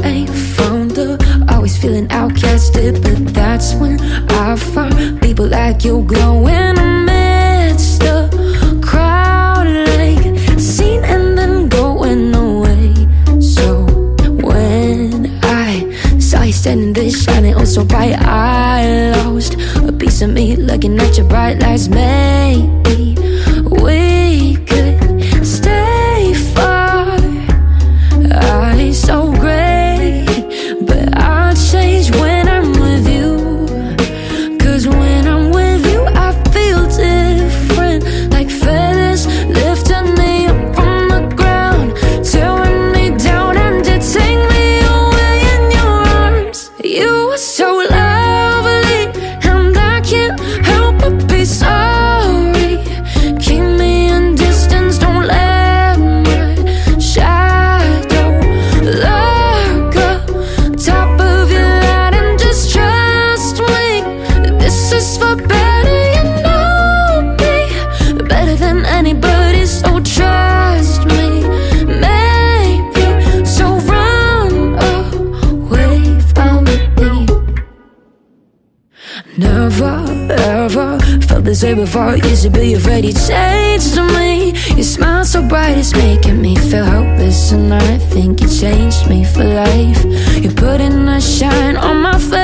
ain't from the always feeling outcasted, but that's when I found people like you glowing amidst the crowd, like seen and then going away. So when I saw you standing there shining oh so bright, I lost a piece of me looking at your bright lights. Maybe we could stay far. I'm so great, but I'll change when I'm with you. Cause when I'm with you I feel different, like feathers lifting me up from the ground, tearing me down and to take me away in your arms. You are so lovely and I can't help but be sorry. Keep me in distance, don't let my shadow lurk up top of your light, and just trust me, this is for better. You know me better than anybody, so trust me. Maybe so run away from me. Never ever felt this way before. Used to be afraid you'd change to me. You smile so bright, it's making me feel hopeless, and I think you changed me for life. You're putting a shine on my face